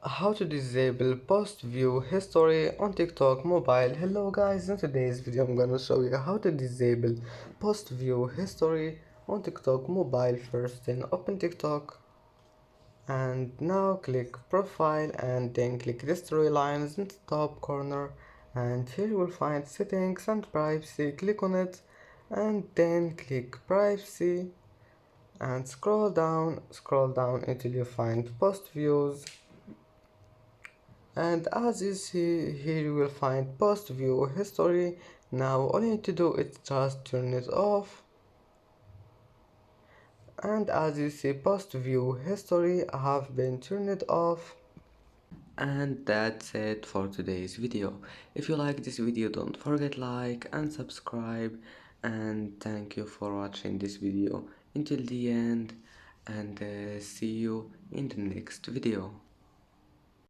How to disable post view history on TikTok mobile. Hello guys, in today's video I'm gonna show you how to disable post view history on TikTok mobile. First then open TikTok and now click profile and then click the storylines in the top corner, and here you will find settings and privacy. Click on it and then click privacy and scroll down until you find post views. And as you see here you will find post view history. Now all you need to do is just turn it off, and as you see post view history have been turned off. And that's it for today's video. If you like this video, don't forget like and subscribe, and thank you for watching this video until the end, and see you in the next video.